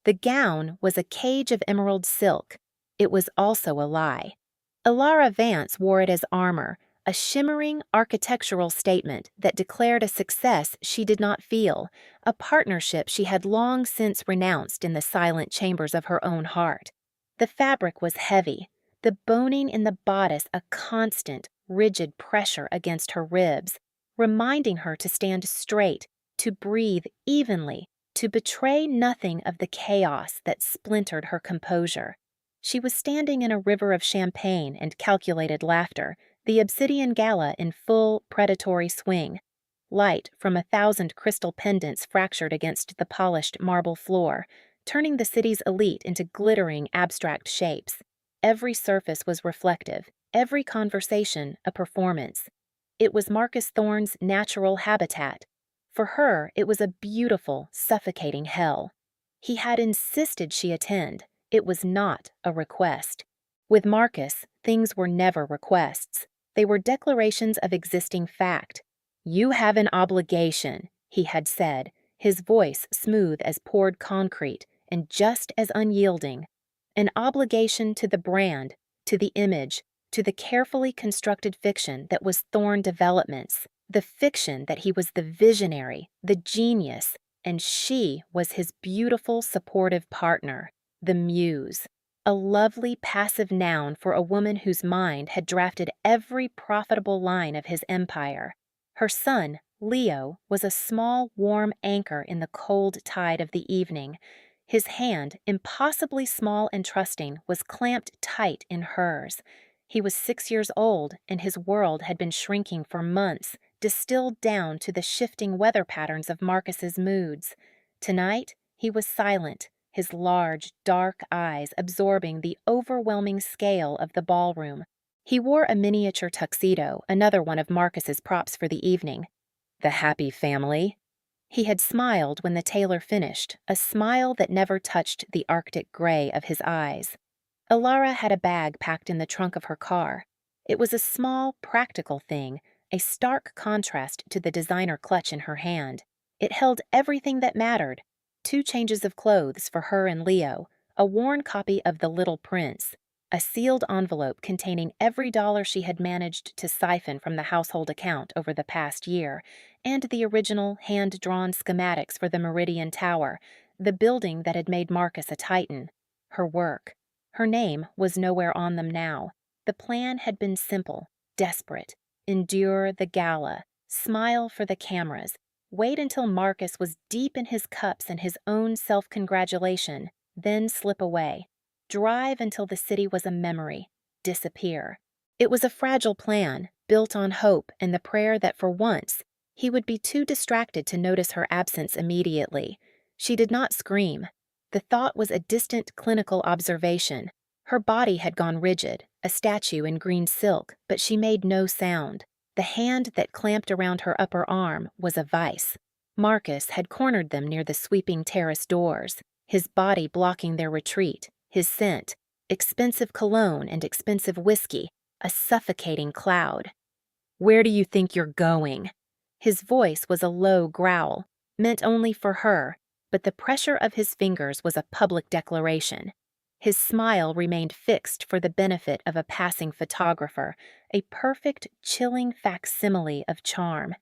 The gown was a cage of emerald silk. It was also a lie. Ilara Vance wore it as armor, a shimmering architectural statement that declared a success she did not feel, a partnership she had long since renounced in the silent chambers of her own heart. The fabric was heavy, the boning in the bodice a constant, rigid pressure against her ribs, reminding her to stand straight, to breathe evenly, to betray nothing of the chaos that splintered her composure. She was standing in a river of champagne and calculated laughter, the obsidian gala in full predatory swing. Light from 1,000 crystal pendants fractured against the polished marble floor, turning the city's elite into glittering abstract shapes. Every surface was reflective, every conversation a performance. It was Marcus Thorne's natural habitat. For her, it was a beautiful, suffocating hell. He had insisted she attend. It was not a request. With Marcus, things were never requests. They were declarations of existing fact. "You have an obligation," he had said, his voice smooth as poured concrete and just as unyielding. An obligation to the brand, to the image, to the carefully constructed fiction that was Thorne Developments, the fiction that he was the visionary, the genius, and she was his beautiful, supportive partner, the muse. A lovely passive noun for a woman whose mind had drafted every profitable line of his empire. Her son, Leo, was a small, warm anchor in the cold tide of the evening. His hand, impossibly small and trusting, was clamped tight in hers. He was 6 years old, and his world had been shrinking for months, distilled down to the shifting weather patterns of Marcus's moods. Tonight, he was silent, his large, dark eyes absorbing the overwhelming scale of the ballroom. He wore a miniature tuxedo, another one of Marcus's props for the evening. "The happy family?" He had smiled when the tailor finished, a smile that never touched the Arctic gray of his eyes. Ilara had a bag packed in the trunk of her car. It was a small, practical thing, a stark contrast to the designer clutch in her hand. It held everything that mattered: 2 changes of clothes for her and Leo, a worn copy of The Little Prince, a sealed envelope containing every dollar she had managed to siphon from the household account over the past year, and the original hand-drawn schematics for the Meridian Tower, the building that had made Marcus a titan. Her work. Her name was nowhere on them now. The plan had been simple, desperate. Endure the gala, smile for the cameras, wait until Marcus was deep in his cups and his own self-congratulation, then slip away. Drive until the city was a memory, disappear. It was a fragile plan, built on hope and the prayer that for once, he would be too distracted to notice her absence immediately. She did not scream. The thought was a distant clinical observation. Her body had gone rigid, a statue in green silk, but she made no sound. The hand that clamped around her upper arm was a vice. Marcus had cornered them near the sweeping terrace doors, his body blocking their retreat, his scent, expensive cologne and expensive whiskey, a suffocating cloud. "Where do you think you're going?" His voice was a low growl, meant only for her, but the pressure of his fingers was a public declaration. His smile remained fixed for the benefit of a passing photographer, a perfect, chilling facsimile of charm.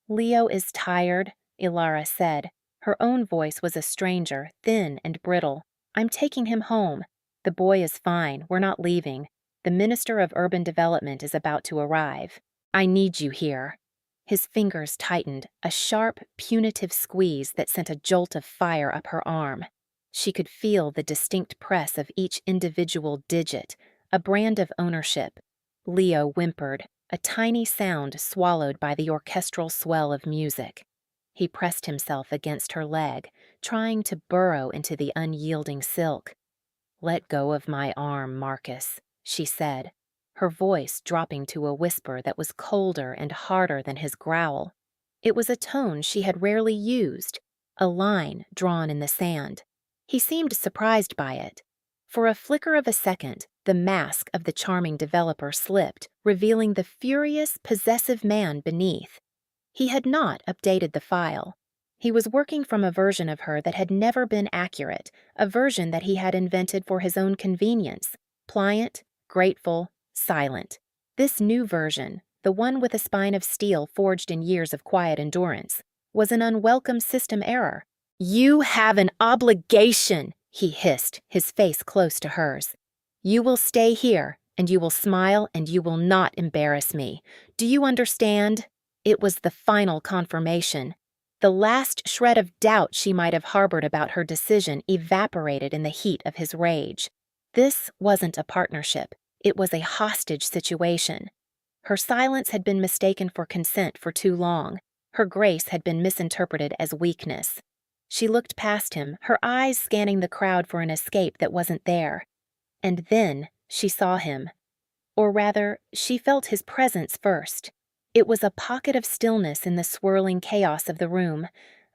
"Leo is tired," Ilara said. Her own voice was a stranger, thin and brittle. "I'm taking him home. The boy is fine. We're not leaving. The Minister of Urban Development is about to arrive. I need you here." His fingers tightened, a sharp, punitive squeeze that sent a jolt of fire up her arm. She could feel the distinct press of each individual digit, a brand of ownership. Leo whimpered, a tiny sound swallowed by the orchestral swell of music. He pressed himself against her leg, trying to burrow into the unyielding silk. "Let go of my arm, Marcus," she said, her voice dropping to a whisper that was colder and harder than his growl. It was a tone she had rarely used, a line drawn in the sand. He seemed surprised by it. For a flicker of a second, the mask of the charming developer slipped, revealing the furious, possessive man beneath. He had not updated the file. He was working from a version of her that had never been accurate, a version that he had invented for his own convenience, pliant, grateful, silent. This new version, the one with a spine of steel forged in years of quiet endurance, was an unwelcome system error. "You have an obligation," he hissed, his face close to hers. "You will stay here, and you will smile, and you will not embarrass me. Do you understand?" It was the final confirmation. The last shred of doubt she might have harbored about her decision evaporated in the heat of his rage. This wasn't a partnership. It was a hostage situation. Her silence had been mistaken for consent for too long. Her grace had been misinterpreted as weakness. She looked past him, her eyes scanning the crowd for an escape that wasn't there. And then she saw him. Or rather, she felt his presence first. It was a pocket of stillness in the swirling chaos of the room.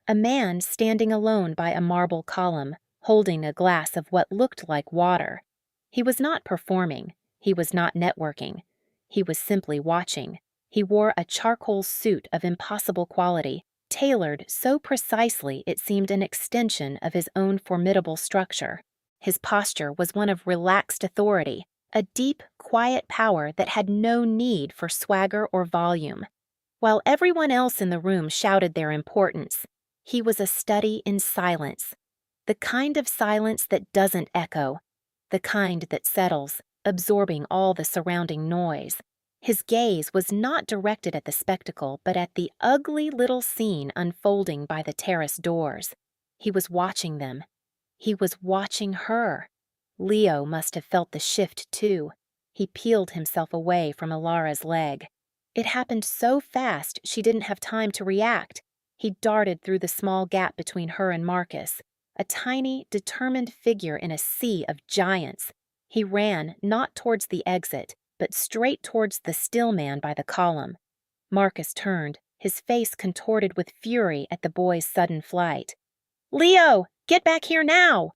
A man standing alone by a marble column, holding a glass of what looked like water. He was not performing. He was not networking. He was simply watching. He wore a charcoal suit of impossible quality, tailored so precisely it seemed an extension of his own formidable structure. His posture was one of relaxed authority, a deep, quiet power that had no need for swagger or volume. While everyone else in the room shouted their importance, he was a study in silence. The kind of silence that doesn't echo, the kind that settles, absorbing all the surrounding noise. His gaze was not directed at the spectacle, but at the ugly little scene unfolding by the terrace doors. He was watching them. He was watching her. Leo must have felt the shift, too. He peeled himself away from Alara's leg. It happened so fast she didn't have time to react. He darted through the small gap between her and Marcus, a tiny, determined figure in a sea of giants. He ran not towards the exit, but straight towards the still man by the column. Marcus turned, his face contorted with fury at the boy's sudden flight. "Leo, get back here now!"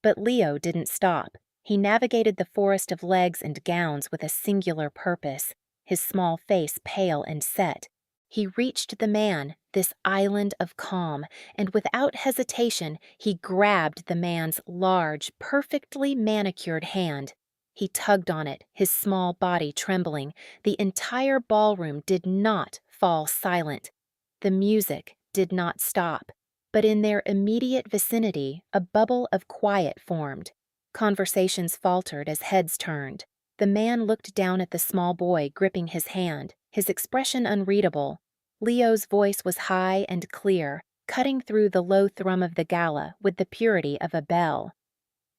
But Leo didn't stop. He navigated the forest of legs and gowns with a singular purpose, his small face pale and set. He reached the man, this island of calm, and without hesitation, he grabbed the man's large, perfectly manicured hand. He tugged on it, his small body trembling. The entire ballroom did not fall silent. The music did not stop. But in their immediate vicinity, a bubble of quiet formed. Conversations faltered as heads turned. The man looked down at the small boy gripping his hand, his expression unreadable. Leo's voice was high and clear, cutting through the low thrum of the gala with the purity of a bell.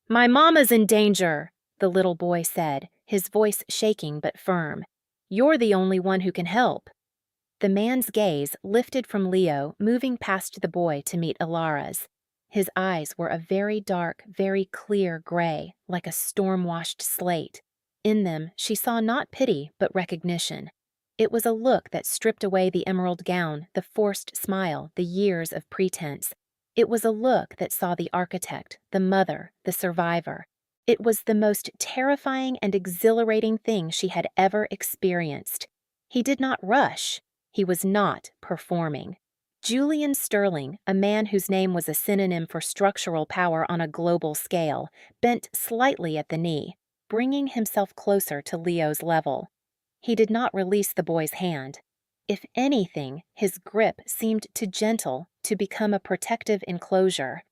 "My mama's in danger," the little boy said, his voice shaking but firm. "You're the only one who can help." The man's gaze lifted from Leo, moving past the boy to meet Alara's. His eyes were a very dark, very clear gray, like a storm-washed slate. In them, she saw not pity, but recognition. It was a look that stripped away the emerald gown, the forced smile, the years of pretense. It was a look that saw the architect, the mother, the survivor. It was the most terrifying and exhilarating thing she had ever experienced. He did not rush. He was not performing. Julian Sterling, a man whose name was a synonym for structural power on a global scale, bent slightly at the knee, bringing himself closer to Leo's level. He did not release the boy's hand. If anything, his grip seemed too gentle to become a protective enclosure.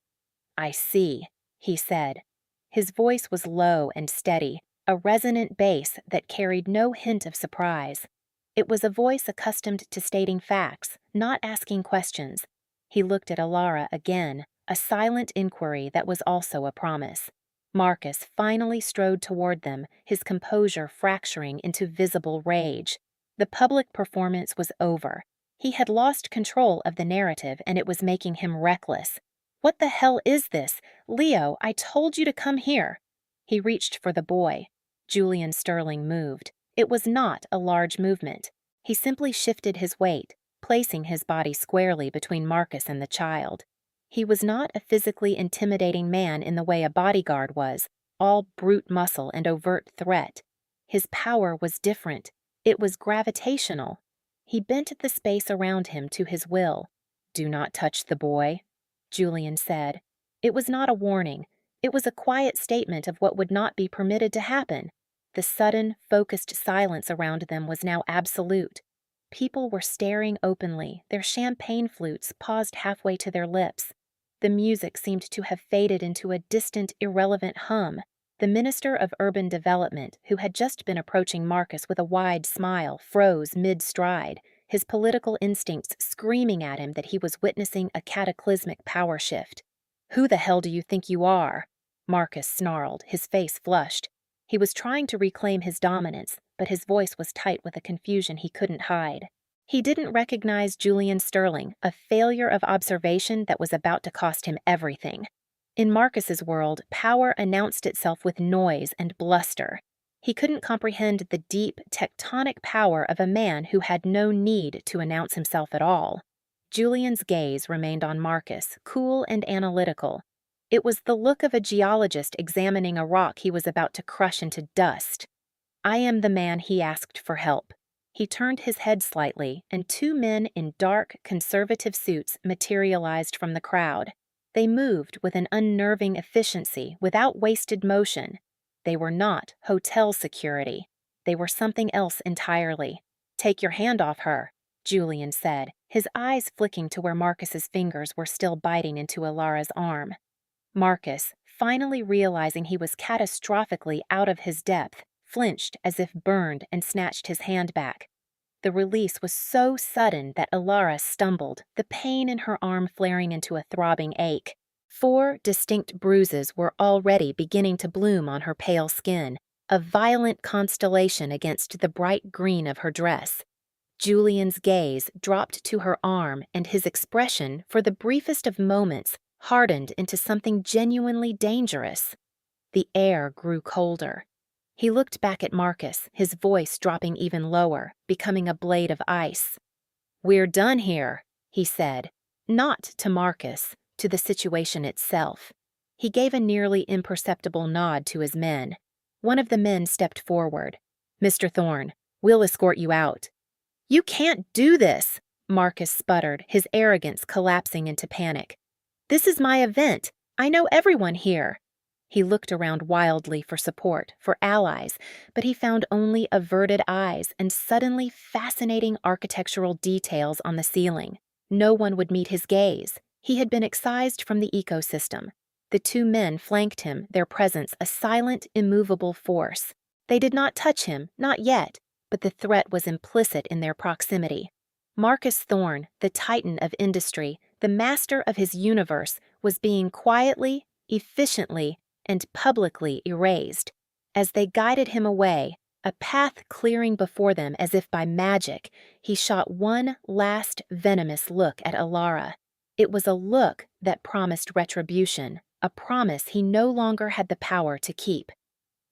"I see," he said. His voice was low and steady, a resonant bass that carried no hint of surprise. It was a voice accustomed to stating facts, not asking questions. He looked at Alara again, a silent inquiry that was also a promise. Marcus finally strode toward them, his composure fracturing into visible rage. The public performance was over. He had lost control of the narrative, and it was making him reckless. "What the hell is this? Leo, I told you to come here." He reached for the boy. Julian Sterling moved. It was not a large movement. He simply shifted his weight, placing his body squarely between Marcus and the child. He was not a physically intimidating man in the way a bodyguard was, all brute muscle and overt threat. His power was different. It was gravitational. He bent the space around him to his will. Do not touch the boy, Julian said. It was not a warning. It was a quiet statement of what would not be permitted to happen. The sudden, focused silence around them was now absolute. People were staring openly, their champagne flutes paused halfway to their lips. The music seemed to have faded into a distant, irrelevant hum. The Minister of Urban Development, who had just been approaching Marcus with a wide smile, froze mid-stride, his political instincts screaming at him that he was witnessing a cataclysmic power shift. "Who the hell do you think you are?" Marcus snarled, his face flushed. He was trying to reclaim his dominance, but his voice was tight with a confusion he couldn't hide. He didn't recognize Julian Sterling, a failure of observation that was about to cost him everything. In Marcus's world, power announced itself with noise and bluster. He couldn't comprehend the deep, tectonic power of a man who had no need to announce himself at all. Julian's gaze remained on Marcus, cool and analytical. It was the look of a geologist examining a rock he was about to crush into dust. "I am the man he asked for help." He turned his head slightly, and two men in dark, conservative suits materialized from the crowd. They moved with an unnerving efficiency, without wasted motion. They were not hotel security. They were something else entirely. "Take your hand off her," Julian said, his eyes flicking to where Marcus's fingers were still biting into Alara's arm. Marcus, finally realizing he was catastrophically out of his depth, flinched as if burned and snatched his hand back. The release was so sudden that Alara stumbled, the pain in her arm flaring into a throbbing ache. 4 distinct bruises were already beginning to bloom on her pale skin, a violent constellation against the bright green of her dress. Julian's gaze dropped to her arm, and his expression, for the briefest of moments, hardened into something genuinely dangerous. The air grew colder. He looked back at Marcus, his voice dropping even lower, becoming a blade of ice. "We're done here," he said, not to Marcus, to the situation itself. He gave a nearly imperceptible nod to his men. One of the men stepped forward. "Mr. Thorne, we'll escort you out." "You can't do this," Marcus sputtered, his arrogance collapsing into panic. "This is my event. I know everyone here." He looked around wildly for support, for allies, but he found only averted eyes and suddenly fascinating architectural details on the ceiling. No one would meet his gaze. He had been excised from the ecosystem. The two men flanked him, their presence a silent, immovable force. They did not touch him, not yet, but the threat was implicit in their proximity. Marcus Thorne, the titan of industry, the master of his universe, was being quietly, efficiently, and publicly erased. As they guided him away, a path clearing before them as if by magic, he shot one last venomous look at Alara. It was a look that promised retribution, a promise he no longer had the power to keep.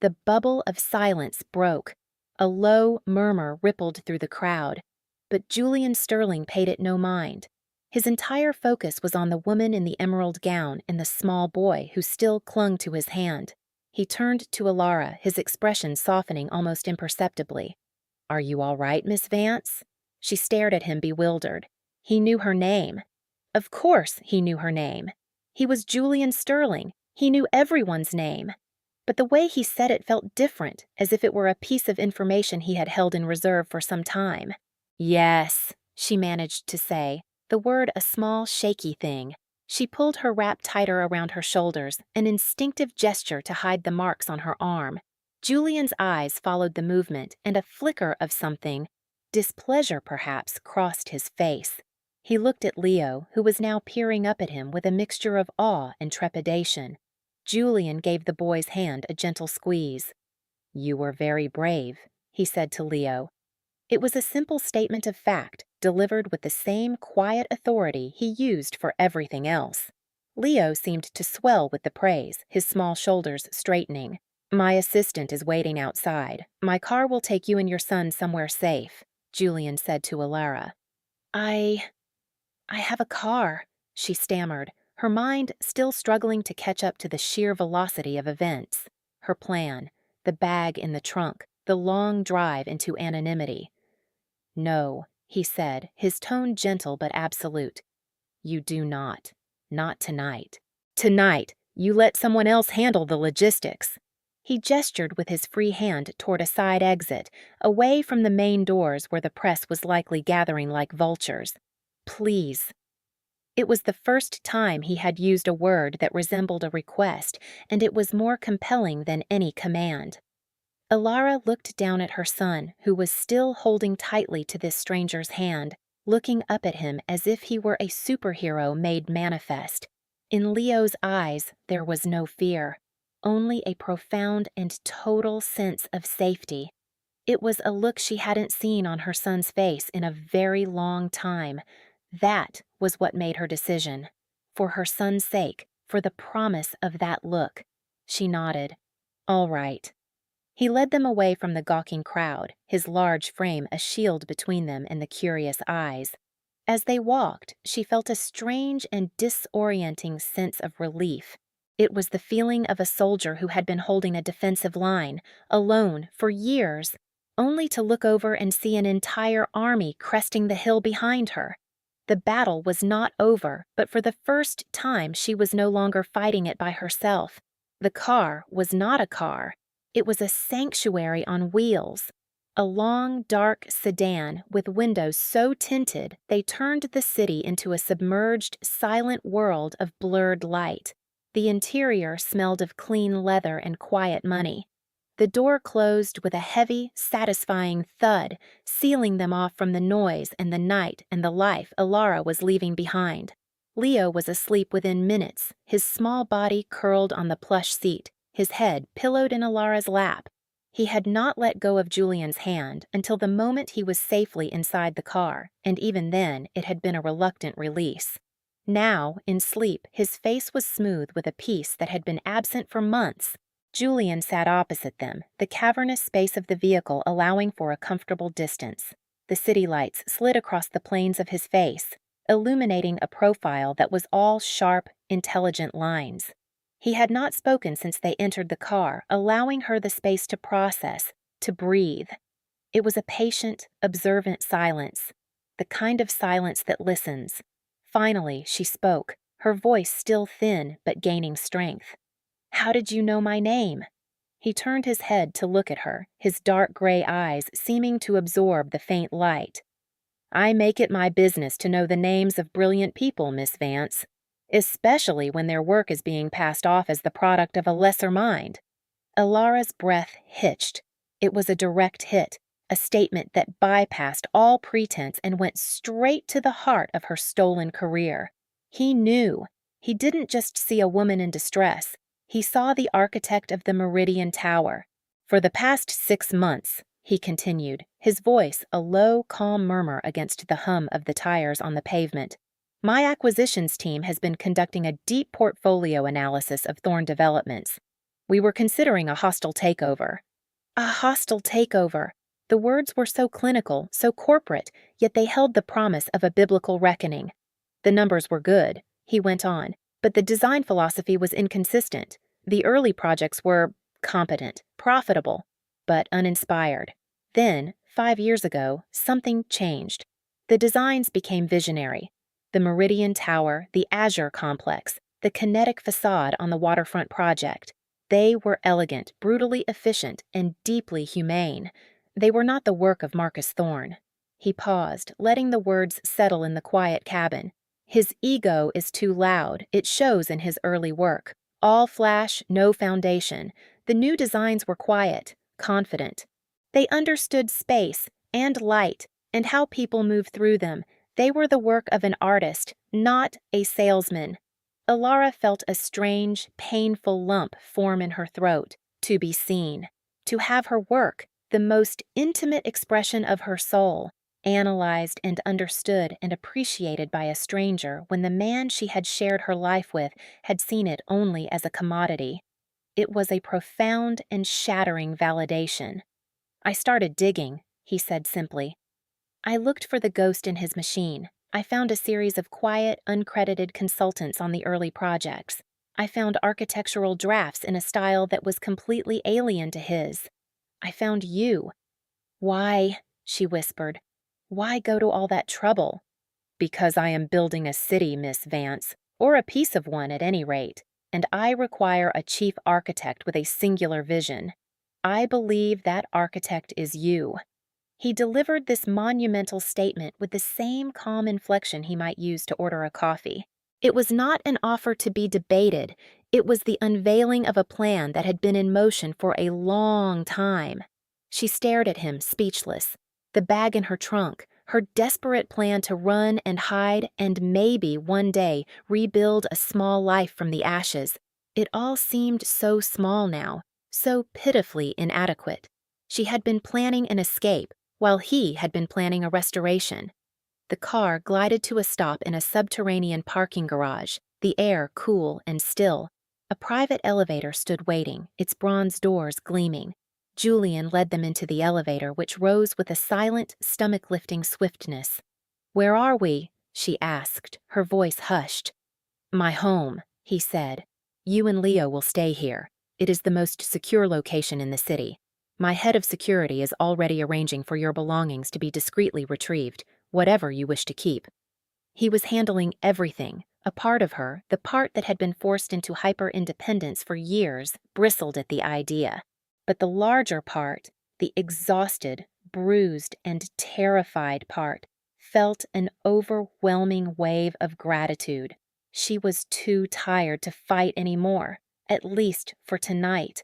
The bubble of silence broke. A low murmur rippled through the crowd, but Julian Sterling paid it no mind. His entire focus was on the woman in the emerald gown and the small boy who still clung to his hand. He turned to Alara, his expression softening almost imperceptibly. "Are you all right, Miss Vance?" She stared at him bewildered. He knew her name. Of course he knew her name. He was Julian Sterling. He knew everyone's name. But the way he said it felt different, as if it were a piece of information he had held in reserve for some time. "Yes," she managed to say, the word a small, shaky thing. She pulled her wrap tighter around her shoulders, an instinctive gesture to hide the marks on her arm. Julian's eyes followed the movement, and a flicker of something, displeasure perhaps, crossed his face. He looked at Leo, who was now peering up at him with a mixture of awe and trepidation. Julian gave the boy's hand a gentle squeeze. "You were very brave," he said to Leo. It was a simple statement of fact, delivered with the same quiet authority he used for everything else. Leo seemed to swell with the praise, his small shoulders straightening. "My assistant is waiting outside. My car will take you and your son somewhere safe," Julian said to Alara. I have a car," she stammered, her mind still struggling to catch up to the sheer velocity of events. Her plan, the bag in the trunk, the long drive into anonymity. "No," he said, his tone gentle but absolute. You do not. Not tonight. Tonight, you let someone else handle the logistics." He gestured with his free hand toward a side exit, away from the main doors where the press was likely gathering like vultures. "Please." It was the first time he had used a word that resembled a request, and it was more compelling than any command. Alara looked down at her son, who was still holding tightly to this stranger's hand, looking up at him as if he were a superhero made manifest. In Leo's eyes, there was no fear, only a profound and total sense of safety. It was a look she hadn't seen on her son's face in a very long time. That was what made her decision. For her son's sake, for the promise of that look. She nodded. "All right." He led them away from the gawking crowd, his large frame a shield between them and the curious eyes. As they walked, she felt a strange and disorienting sense of relief. It was the feeling of a soldier who had been holding a defensive line, alone, for years, only to look over and see an entire army cresting the hill behind her. The battle was not over, but for the first time she was no longer fighting it by herself. The car was not a car. It was a sanctuary on wheels. A long, dark sedan with windows so tinted they turned the city into a submerged, silent world of blurred light. The interior smelled of clean leather and quiet money. The door closed with a heavy, satisfying thud, sealing them off from the noise and the night and the life Alara was leaving behind. Leo was asleep within minutes, his small body curled on the plush seat, his head pillowed in Alara's lap. He had not let go of Julian's hand until the moment he was safely inside the car, and even then it had been a reluctant release. Now, in sleep, his face was smooth with a peace that had been absent for months. Julian sat opposite them, the cavernous space of the vehicle allowing for a comfortable distance. The city lights slid across the planes of his face, illuminating a profile that was all sharp, intelligent lines. He had not spoken since they entered the car, allowing her the space to process, to breathe. It was a patient, observant silence, the kind of silence that listens. Finally, she spoke, her voice still thin but gaining strength. "How did you know my name?" He turned his head to look at her, his dark gray eyes seeming to absorb the faint light. "I make it my business to know the names of brilliant people, Miss Vance, especially when their work is being passed off as the product of a lesser mind." Alara's breath hitched. It was a direct hit, a statement that bypassed all pretense and went straight to the heart of her stolen career. He knew. He didn't just see a woman in distress. He saw the architect of the Meridian Tower. "For the past 6 months," he continued, his voice a low, calm murmur against the hum of the tires on the pavement, "my acquisitions team has been conducting a deep portfolio analysis of Thorn developments. We were considering a hostile takeover." A hostile takeover. The words were so clinical, so corporate, yet they held the promise of a biblical reckoning. "The numbers were good," he went on, "but the design philosophy was inconsistent. The early projects were competent, profitable, but uninspired. Then, 5 years ago, something changed. The designs became visionary. The Meridian Tower, the Azure Complex, the kinetic facade on the waterfront project. They were elegant, brutally efficient, and deeply humane. They were not the work of Marcus Thorn." He paused, letting the words settle in the quiet cabin. "His ego is too loud. It shows in his early work. All flash, no foundation. The new designs were quiet, confident. They understood space and light and how people move through them. They were the work of an artist, not a salesman." Alara felt a strange, painful lump form in her throat. To be seen. To have her work, the most intimate expression of her soul, analyzed and understood and appreciated by a stranger when the man she had shared her life with had seen it only as a commodity. It was a profound and shattering validation. "I started digging," he said simply. "I looked for the ghost in his machine. I found a series of quiet, uncredited consultants on the early projects. I found architectural drafts in a style that was completely alien to his. I found you." "Why," she whispered, "why go to all that trouble?" Because I am building a city, Miss Vance, or a piece of one at any rate, and I require a chief architect with a singular vision. I believe that architect is you." He delivered this monumental statement with the same calm inflection he might use to order a coffee. It was not an offer to be debated, it was the unveiling of a plan that had been in motion for a long time. She stared at him, speechless. The bag in her trunk, her desperate plan to run and hide and maybe, one day, rebuild a small life from the ashes. It all seemed so small now, so pitifully inadequate. She had been planning an escape, while he had been planning a restoration. The car glided to a stop in a subterranean parking garage, the air cool and still. A private elevator stood waiting, its bronze doors gleaming. Julian led them into the elevator, which rose with a silent, stomach-lifting swiftness. "Where are we?" she asked, her voice hushed. "My home," he said. "You and Leo will stay here. It is the most secure location in the city. My head of security is already arranging for your belongings to be discreetly retrieved, whatever you wish to keep." He was handling everything. A part of her, the part that had been forced into hyper-independence for years, bristled at the idea. But the larger part, the exhausted, bruised, and terrified part, felt an overwhelming wave of gratitude. She was too tired to fight anymore, at least for tonight.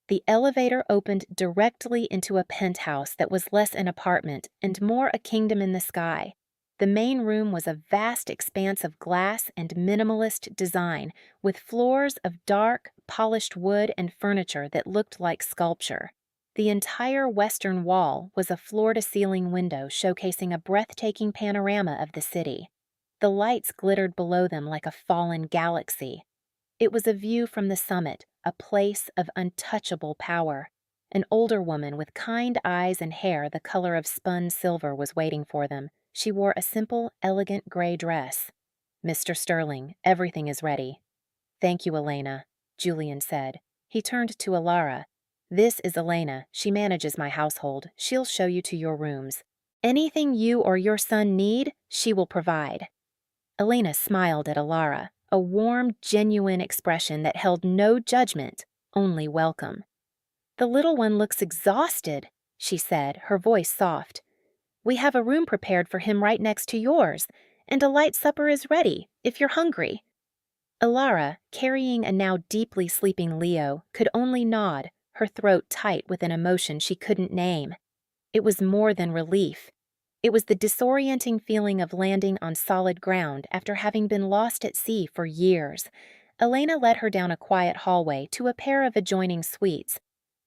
The elevator opened directly into a penthouse that was less an apartment and more a kingdom in the sky. The main room was a vast expanse of glass and minimalist design, with floors of dark, polished wood and furniture that looked like sculpture. The entire western wall was a floor-to-ceiling window showcasing a breathtaking panorama of the city. The lights glittered below them like a fallen galaxy. It was a view from the summit, a place of untouchable power. An older woman with kind eyes and hair the color of spun silver was waiting for them. She wore a simple, elegant gray dress. "Mr. Sterling, everything is ready." "Thank you, Elena," Julian said. He turned to Alara. "This is Elena. She manages my household. She'll show you to your rooms. Anything you or your son need, she will provide." Elena smiled at Alara, a warm, genuine expression that held no judgment, only welcome. "The little one looks exhausted," she said, her voice soft. "We have a room prepared for him right next to yours, and a light supper is ready, if you're hungry." Alara, carrying a now deeply sleeping Leo, could only nod, her throat tight with an emotion she couldn't name. It was more than relief. It was the disorienting feeling of landing on solid ground after having been lost at sea for years. Elena led her down a quiet hallway to a pair of adjoining suites.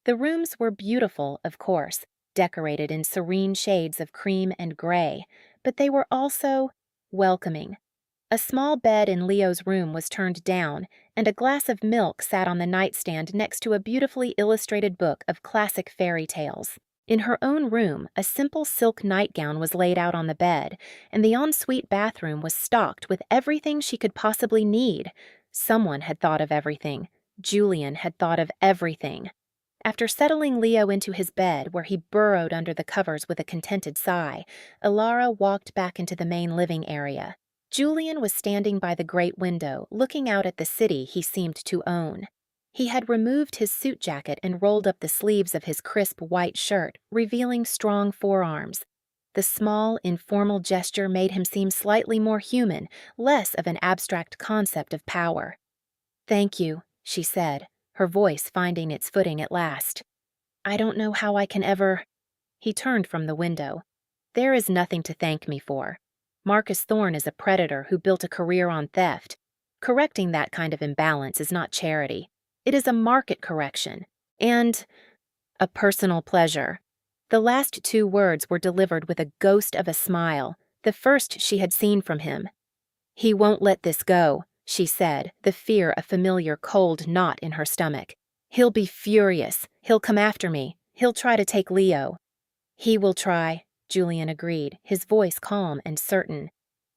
The rooms were beautiful, of course, decorated in serene shades of cream and gray, but they were also welcoming. A small bed in Leo's room was turned down, and a glass of milk sat on the nightstand next to a beautifully illustrated book of classic fairy tales. In her own room, a simple silk nightgown was laid out on the bed, and the ensuite bathroom was stocked with everything she could possibly need. Someone had thought of everything. Julian had thought of everything. After settling Leo into his bed, where he burrowed under the covers with a contented sigh, Alara walked back into the main living area. Julian was standing by the great window, looking out at the city he seemed to own. He had removed his suit jacket and rolled up the sleeves of his crisp white shirt, revealing strong forearms. The small, informal gesture made him seem slightly more human, less of an abstract concept of power. "Thank you," she said, her voice finding its footing at last. "I don't know how I can ever—" He turned from the window. "There is nothing to thank me for. Marcus Thorne is a predator who built a career on theft. Correcting that kind of imbalance is not charity. It is a market correction, and a personal pleasure." The last two words were delivered with a ghost of a smile, the first she had seen from him. "He won't let this go," she said, the fear a familiar cold knot in her stomach. "He'll be furious. He'll come after me. He'll try to take Leo." "He will try," Julian agreed, his voice calm and certain.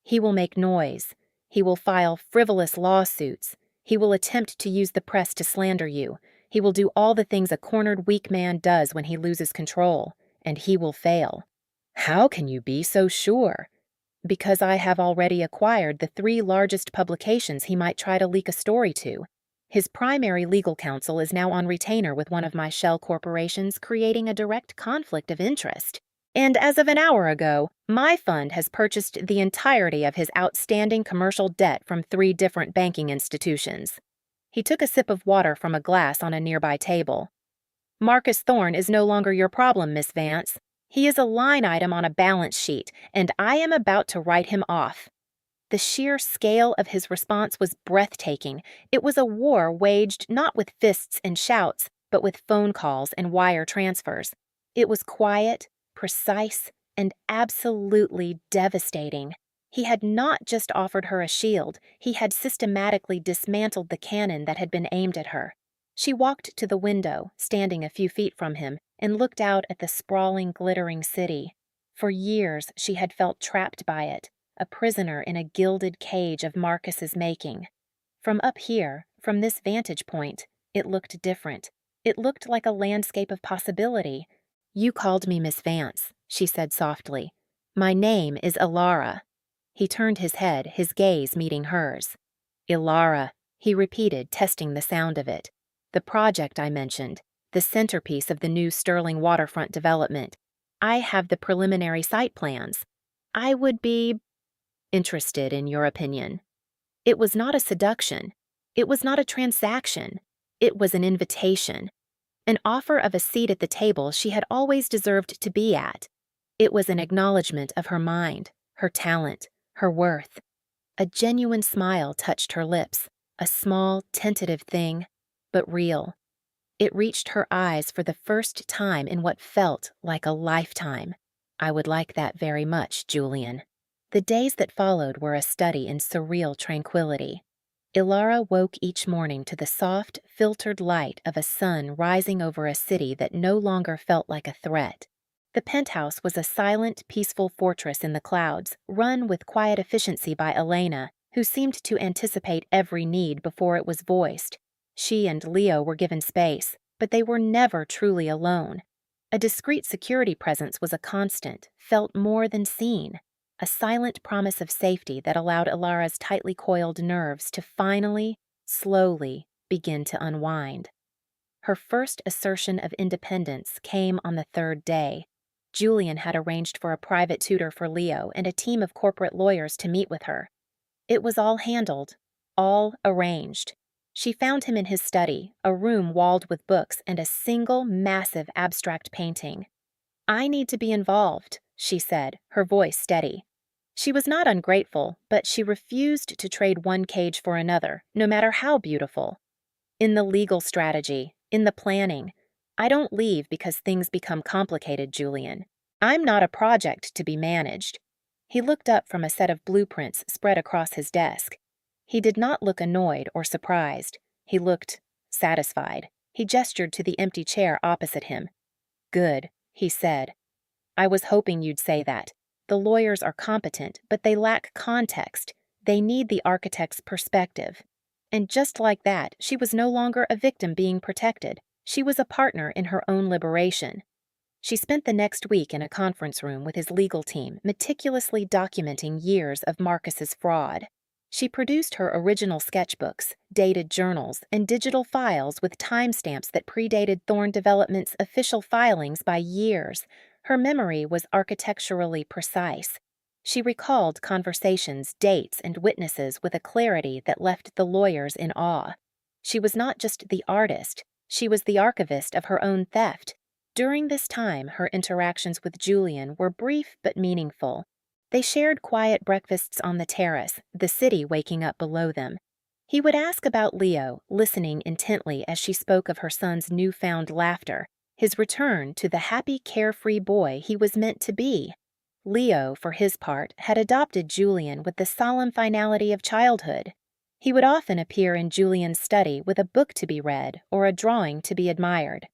"He will make noise. He will file frivolous lawsuits. He will attempt to use the press to slander you. He will do all the things a cornered weak man does when he loses control, and he will fail." "How can you be so sure?" Because I have already acquired the 3 largest publications he might try to leak a story to. His primary legal counsel is now on retainer with one of my shell corporations, creating a direct conflict of interest. And as of an hour ago, my fund has purchased the entirety of his outstanding commercial debt from 3 different banking institutions. He took a sip of water from a glass on a nearby table. Marcus Thorne is no longer your problem, Miss Vance. He is a line item on a balance sheet, and I am about to write him off. The sheer scale of his response was breathtaking. It was a war waged not with fists and shouts, but with phone calls and wire transfers. It was quiet, precise, and absolutely devastating. He had not just offered her a shield, he had systematically dismantled the cannon that had been aimed at her. She walked to the window, standing a few feet from him, and looked out at the sprawling, glittering city. For years she had felt trapped by it, a prisoner in a gilded cage of Marcus's making. From up here, from this vantage point, it looked different. It looked like a landscape of possibility. "You called me Miss Vance," she said softly. "My name is Ilara." He turned his head, his gaze meeting hers. "Ilara," he repeated, testing the sound of it. "The project I mentioned, the centerpiece of the new Sterling waterfront development. I have the preliminary site plans. I would be interested in your opinion." It was not a seduction. It was not a transaction. It was an invitation. An offer of a seat at the table she had always deserved to be at. It was an acknowledgement of her mind, her talent, her worth. A genuine smile touched her lips, a small, tentative thing, but real. It reached her eyes for the first time in what felt like a lifetime. "I would like that very much, Julian." The days that followed were a study in surreal tranquility. Ilara woke each morning to the soft, filtered light of a sun rising over a city that no longer felt like a threat. The penthouse was a silent, peaceful fortress in the clouds, run with quiet efficiency by Elena, who seemed to anticipate every need before it was voiced. She and Leo were given space, but they were never truly alone. A discreet security presence was a constant, felt more than seen. A silent promise of safety that allowed Ilara's tightly coiled nerves to finally, slowly, begin to unwind. Her first assertion of independence came on the 3rd day. Julian had arranged for a private tutor for Leo and a team of corporate lawyers to meet with her. It was all handled, all arranged. She found him in his study, a room walled with books and a single massive abstract painting. "I need to be involved," she said, her voice steady. She was not ungrateful, but she refused to trade one cage for another, no matter how beautiful. "In the legal strategy, in the planning. I don't leave because things become complicated, Julian. I'm not a project to be managed." He looked up from a set of blueprints spread across his desk. He did not look annoyed or surprised. He looked satisfied. He gestured to the empty chair opposite him. "Good," he said. "I was hoping you'd say that. The lawyers are competent, but they lack context. They need the architect's perspective." And just like that, she was no longer a victim being protected. She was a partner in her own liberation. She spent the next week in a conference room with his legal team, meticulously documenting years of Marcus's fraud. She produced her original sketchbooks, dated journals, and digital files with timestamps that predated Thorne Development's official filings by years. Her memory was architecturally precise. She recalled conversations, dates, and witnesses with a clarity that left the lawyers in awe. She was not just the artist, she was the archivist of her own theft. During this time, her interactions with Julian were brief but meaningful. They shared quiet breakfasts on the terrace, the city waking up below them. He would ask about Leo, listening intently as she spoke of her son's newfound laughter, his return to the happy, carefree boy he was meant to be. Leo, for his part, had adopted Julian with the solemn finality of childhood. He would often appear in Julian's study with a book to be read or a drawing to be admired.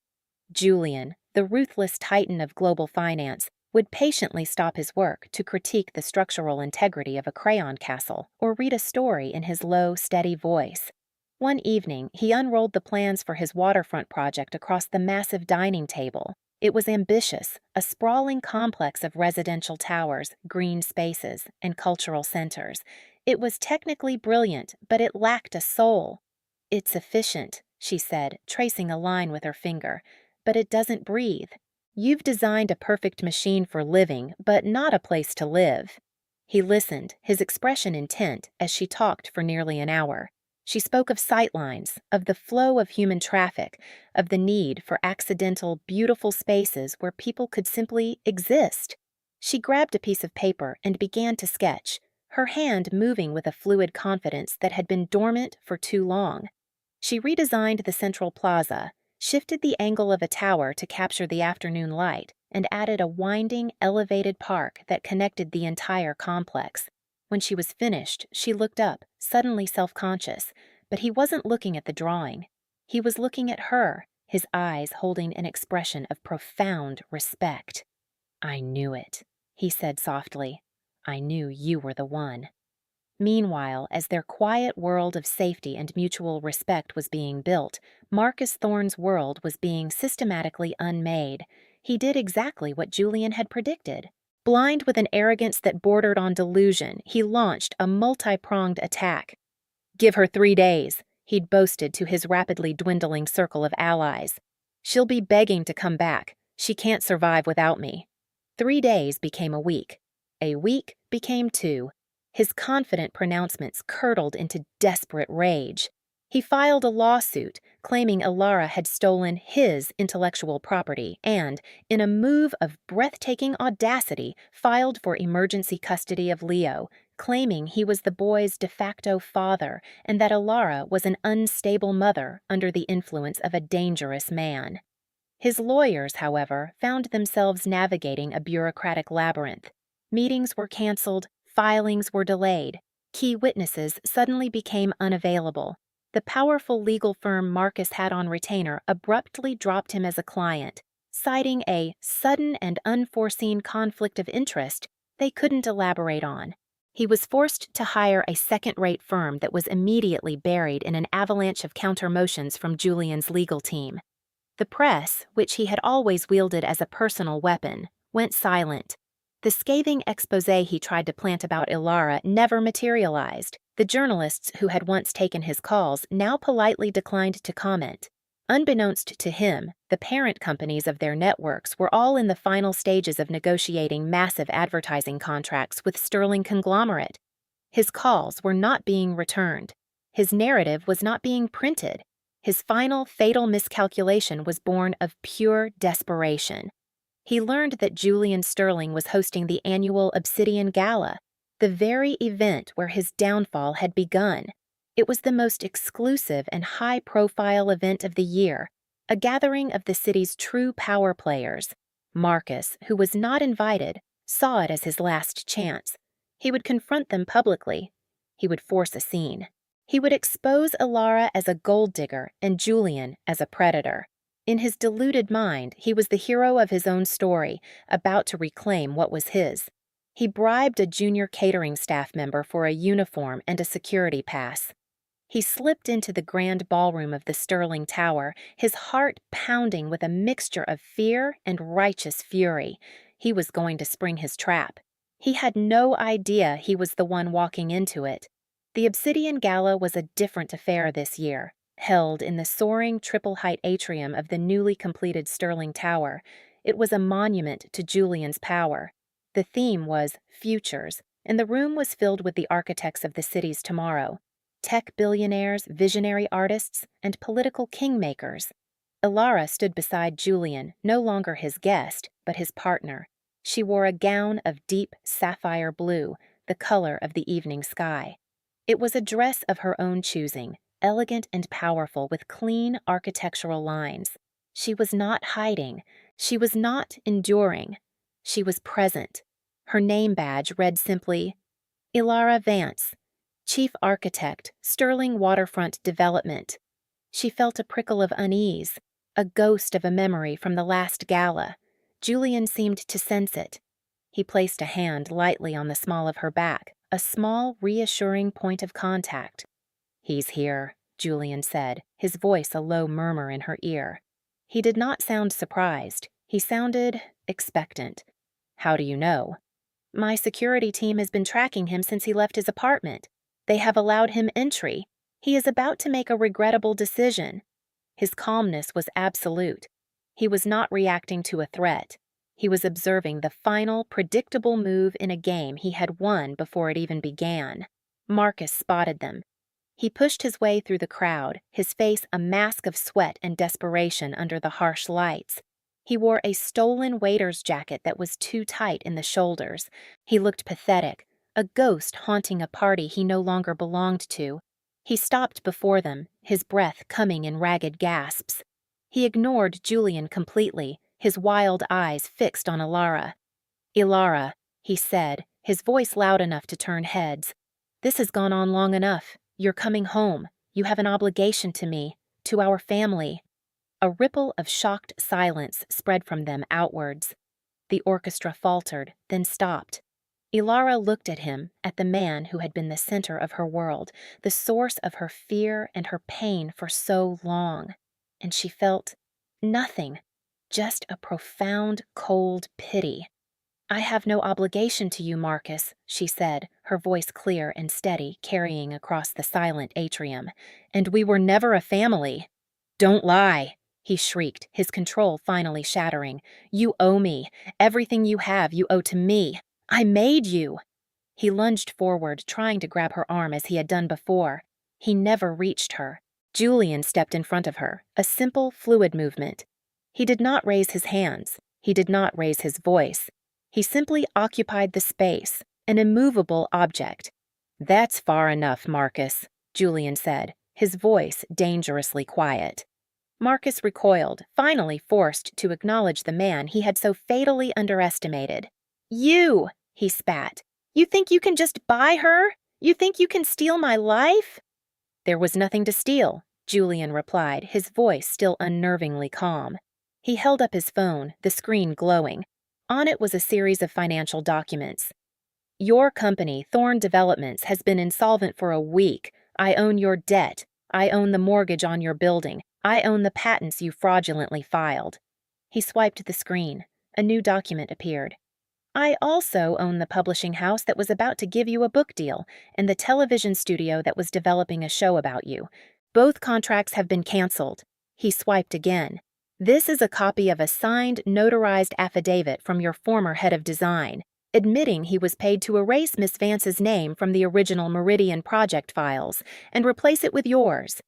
Julian, the ruthless titan of global finance, would patiently stop his work to critique the structural integrity of a crayon castle or read a story in his low, steady voice. One evening, he unrolled the plans for his waterfront project across the massive dining table. It was ambitious, a sprawling complex of residential towers, green spaces, and cultural centers. It was technically brilliant, but it lacked a soul. "It's efficient," she said, tracing a line with her finger, "but it doesn't breathe. You've designed a perfect machine for living, but not a place to live." He listened, his expression intent, as she talked for nearly an hour. She spoke of sightlines, of the flow of human traffic, of the need for accidental, beautiful spaces where people could simply exist. She grabbed a piece of paper and began to sketch, her hand moving with a fluid confidence that had been dormant for too long. She redesigned the central plaza, shifted the angle of a tower to capture the afternoon light, and added a winding, elevated park that connected the entire complex. When she was finished, she looked up, suddenly self-conscious, but he wasn't looking at the drawing. He was looking at her, his eyes holding an expression of profound respect. "I knew it," he said softly. "I knew you were the one." Meanwhile, as their quiet world of safety and mutual respect was being built, Marcus Thorne's world was being systematically unmade. He did exactly what Julian had predicted. Blind with an arrogance that bordered on delusion, he launched a multi-pronged attack. "Give her 3 days," he'd boasted to his rapidly dwindling circle of allies. "She'll be begging to come back. She can't survive without me." 3 days became a week. A week became 2. His confident pronouncements curdled into desperate rage. He filed a lawsuit claiming Ilara had stolen his intellectual property and, in a move of breathtaking audacity, filed for emergency custody of Leo, claiming he was the boy's de facto father and that Ilara was an unstable mother under the influence of a dangerous man. His lawyers, however, found themselves navigating a bureaucratic labyrinth. Meetings were canceled, filings were delayed, key witnesses suddenly became unavailable. The powerful legal firm Marcus had on retainer abruptly dropped him as a client, citing a sudden and unforeseen conflict of interest they couldn't elaborate on. He was forced to hire a second-rate firm that was immediately buried in an avalanche of counter-motions from Julian's legal team. The press, which he had always wielded as a personal weapon, went silent. The scathing exposé he tried to plant about Ilara never materialized. The journalists who had once taken his calls now politely declined to comment. Unbeknownst to him, the parent companies of their networks were all in the final stages of negotiating massive advertising contracts with Sterling conglomerate. His calls were not being returned. His narrative was not being printed. His final fatal miscalculation was born of pure desperation. He learned that Julian Sterling was hosting the annual Obsidian Gala, the very event where his downfall had begun. It was the most exclusive and high-profile event of the year, a gathering of the city's true power players. Marcus, who was not invited, saw it as his last chance. He would confront them publicly. He would force a scene. He would expose Ilara as a gold digger and Julian as a predator. In his deluded mind, he was the hero of his own story, about to reclaim what was his. He bribed a junior catering staff member for a uniform and a security pass. He slipped into the grand ballroom of the Sterling Tower, his heart pounding with a mixture of fear and righteous fury. He was going to spring his trap. He had no idea he was the one walking into it. The Obsidian Gala was a different affair this year, held in the soaring triple-height atrium of the newly completed Sterling Tower. It was a monument to Julian's power. The theme was Futures, and the room was filled with the architects of the city's tomorrow. Tech billionaires, visionary artists, and political kingmakers. Ilara stood beside Julian, no longer his guest, but his partner. She wore a gown of deep sapphire blue, the color of the evening sky. It was a dress of her own choosing, elegant and powerful with clean architectural lines. She was not hiding. She was not enduring. She was present. Her name badge read simply, Ilara Vance, Chief Architect, Sterling Waterfront Development. She felt a prickle of unease, a ghost of a memory from the last gala. Julian seemed to sense it. He placed a hand lightly on the small of her back, a small, reassuring point of contact. "He's here," Julian said, his voice a low murmur in her ear. He did not sound surprised. He sounded expectant. "How do you know?" "My security team has been tracking him since he left his apartment. They have allowed him entry. He is about to make a regrettable decision." His calmness was absolute. He was not reacting to a threat. He was observing the final, predictable move in a game he had won before it even began. Marcus spotted them. He pushed his way through the crowd, his face a mask of sweat and desperation under the harsh lights. He wore a stolen waiter's jacket that was too tight in the shoulders. He looked pathetic, a ghost haunting a party he no longer belonged to. He stopped before them, his breath coming in ragged gasps. He ignored Julian completely, his wild eyes fixed on Ilara. "Ilara," he said, his voice loud enough to turn heads. "This has gone on long enough. You're coming home. You have an obligation to me, to our family." A ripple of shocked silence spread from them outwards. The orchestra faltered, then stopped. Ilara looked at him, at the man who had been the center of her world, the source of her fear and her pain for so long, and she felt nothing, just a profound, cold pity. "I have no obligation to you, Marcus," she said, her voice clear and steady, carrying across the silent atrium. "And we were never a family." "Don't lie," he shrieked, his control finally shattering. "You owe me. Everything you have, you owe to me. I made you." He lunged forward, trying to grab her arm as he had done before. He never reached her. Julian stepped in front of her, a simple, fluid movement. He did not raise his hands. He did not raise his voice. He simply occupied the space, an immovable object. "That's far enough, Marcus," Julian said, his voice dangerously quiet. Marcus recoiled, finally forced to acknowledge the man he had so fatally underestimated. "You!" he spat. "You think you can just buy her? You think you can steal my life?" "There was nothing to steal," Julian replied, his voice still unnervingly calm. He held up his phone, the screen glowing. On it was a series of financial documents. "Your company, Thorn Developments, has been insolvent for a week. I own your debt. I own the mortgage on your building. I own the patents you fraudulently filed." He swiped the screen. A new document appeared. "I also own the publishing house that was about to give you a book deal and the television studio that was developing a show about you. Both contracts have been canceled." He swiped again. "This is a copy of a signed, notarized affidavit from your former head of design, admitting he was paid to erase Miss Vance's name from the original Meridian project files and replace it with yours.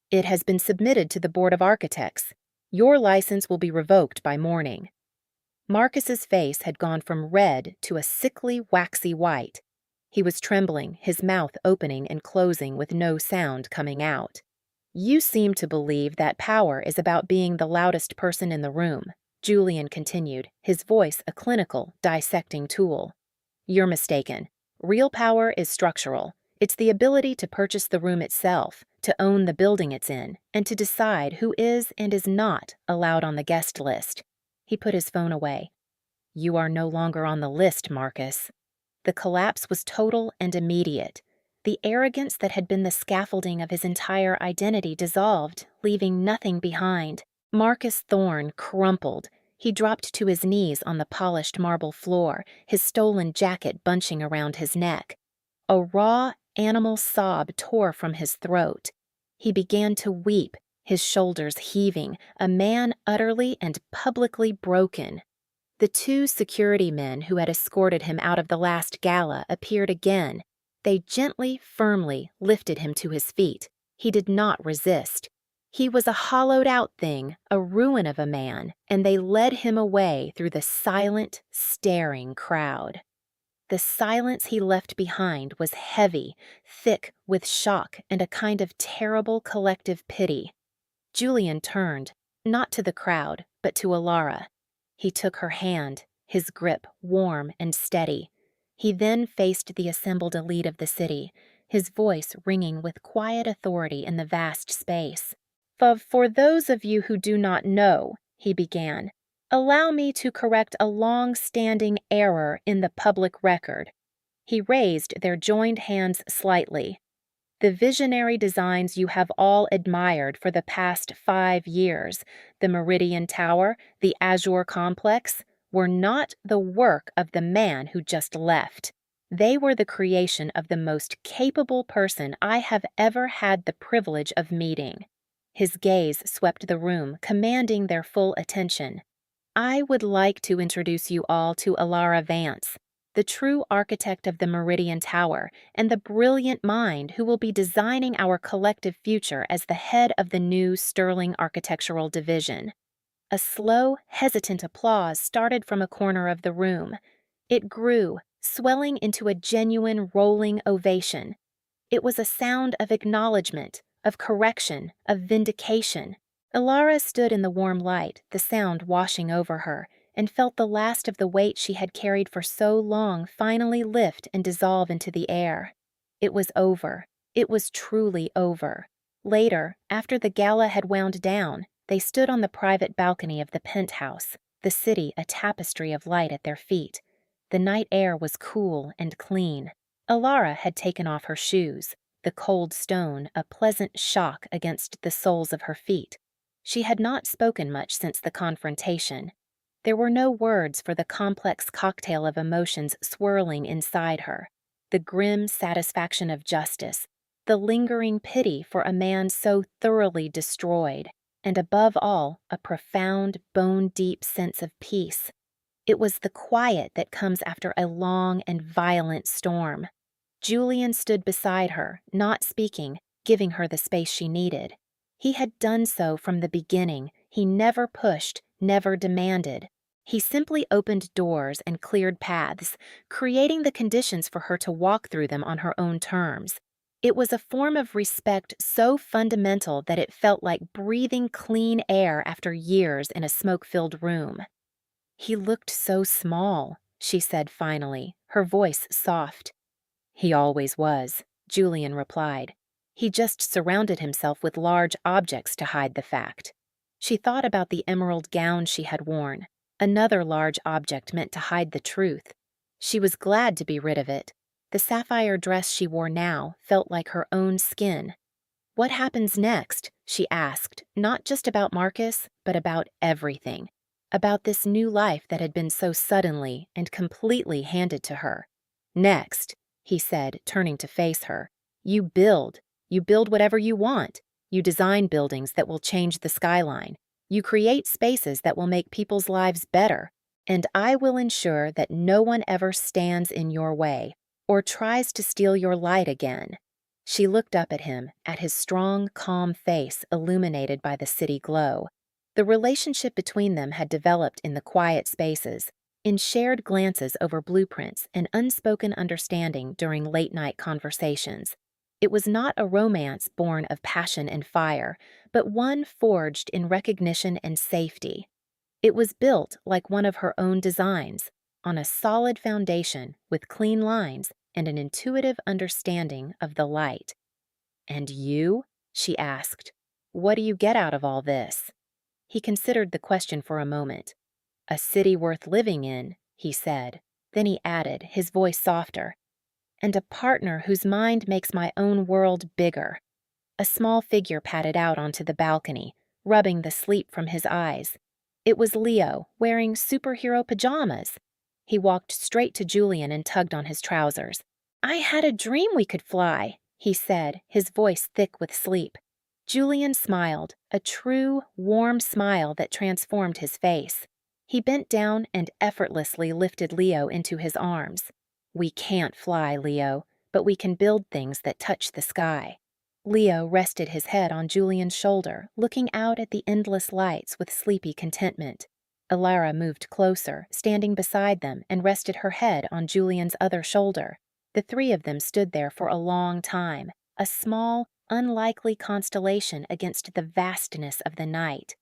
It has been submitted to the Board of Architects. Your license will be revoked by morning." Marcus's face had gone from red to a sickly, waxy white. He was trembling, his mouth opening and closing with no sound coming out. "You seem to believe that power is about being the loudest person in the room," Julian continued, his voice a clinical, dissecting tool. "You're mistaken. Real power is structural. It's the ability to purchase the room itself, to own the building it's in, and to decide who is and is not allowed on the guest list." He put his phone away. "You are no longer on the list, Marcus." The collapse was total and immediate. The arrogance that had been the scaffolding of his entire identity dissolved, leaving nothing behind. Marcus Thorne crumpled. He dropped to his knees on the polished marble floor, his stolen jacket bunching around his neck. A raw, animal sob tore from his throat. He began to weep, his shoulders heaving, a man utterly and publicly broken. The two security men who had escorted him out of the last gala appeared again. They gently, firmly lifted him to his feet. He did not resist. He was a hollowed-out thing, a ruin of a man, and they led him away through the silent, staring crowd. The silence he left behind was heavy, thick with shock and a kind of terrible collective pity. Julian turned, not to the crowd, but to Ilara. He took her hand, his grip warm and steady. He then faced the assembled elite of the city, his voice ringing with quiet authority in the vast space. For those of you who do not know," he began, "allow me to correct a long-standing error in the public record." He raised their joined hands slightly. The visionary designs you have all admired for the past 5 years, the Meridian Tower, the Azure Complex, were not the work of the man who just left. They were the creation of the most capable person I have ever had the privilege of meeting." His gaze swept the room, commanding their full attention. "I would like to introduce you all to Alara Vance, the true architect of the Meridian Tower and the brilliant mind who will be designing our collective future as the head of the new Sterling Architectural Division." A slow, hesitant applause started from a corner of the room. It grew, swelling into a genuine rolling ovation. It was a sound of acknowledgement, of correction, of vindication. Alara stood in the warm light, the sound washing over her, and felt the last of the weight she had carried for so long finally lift and dissolve into the air. It was over. It was truly over. Later, after the gala had wound down, they stood on the private balcony of the penthouse, the city a tapestry of light at their feet. The night air was cool and clean. Alara had taken off her shoes, the cold stone a pleasant shock against the soles of her feet. She had not spoken much since the confrontation. There were no words for the complex cocktail of emotions swirling inside her. The grim satisfaction of justice, the lingering pity for a man so thoroughly destroyed, and above all, a profound, bone-deep sense of peace. It was the quiet that comes after a long and violent storm. Julian stood beside her, not speaking, giving her the space she needed. He had done so from the beginning. He never pushed, never demanded. He simply opened doors and cleared paths, creating the conditions for her to walk through them on her own terms. It was a form of respect so fundamental that it felt like breathing clean air after years in a smoke-filled room. "He looked so small," she said finally, her voice soft. "He always was," Julian replied. "He just surrounded himself with large objects to hide the fact." She thought about the emerald gown she had worn, another large object meant to hide the truth. She was glad to be rid of it. The sapphire dress she wore now felt like her own skin. "What happens next?" she asked, not just about Marcus, but about everything. About this new life that had been so suddenly and completely handed to her. "Next," he said, turning to face her, "you build. You build whatever you want. You design buildings that will change the skyline. You create spaces that will make people's lives better. And I will ensure that no one ever stands in your way or tries to steal your light again." She looked up at him, at his strong, calm face illuminated by the city glow. The relationship between them had developed in the quiet spaces, in shared glances over blueprints and unspoken understanding during late-night conversations. It was not a romance born of passion and fire, but one forged in recognition and safety. It was built like one of her own designs, on a solid foundation with clean lines and an intuitive understanding of the light. "And you?" she asked. "What do you get out of all this?" He considered the question for a moment. "A city worth living in," he said. Then he added, his voice softer, "and a partner whose mind makes my own world bigger." A small figure padded out onto the balcony, rubbing the sleep from his eyes. It was Leo, wearing superhero pajamas. He walked straight to Julian and tugged on his trousers. "I had a dream we could fly," he said, his voice thick with sleep. Julian smiled, a true, warm smile that transformed his face. He bent down and effortlessly lifted Leo into his arms. "We can't fly, Leo, but we can build things that touch the sky." Leo rested his head on Julian's shoulder, looking out at the endless lights with sleepy contentment. Alara moved closer, standing beside them, and rested her head on Julian's other shoulder. The three of them stood there for a long time, a small, unlikely constellation against the vastness of the night.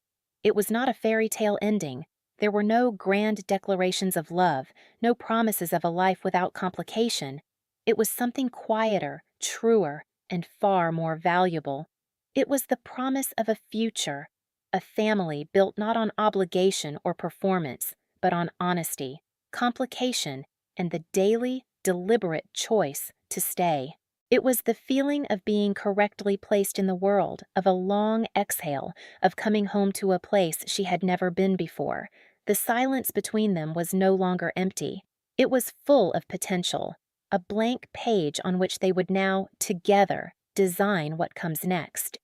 It was not a fairy tale ending. There were no grand declarations of love, no promises of a life without complication. It was something quieter, truer, and far more valuable. It was the promise of a future, a family built not on obligation or performance, but on honesty, complication, and the daily, deliberate choice to stay. It was the feeling of being correctly placed in the world, of a long exhale, of coming home to a place she had never been before. The silence between them was no longer empty. It was full of potential, a blank page on which they would now, together, design what comes next.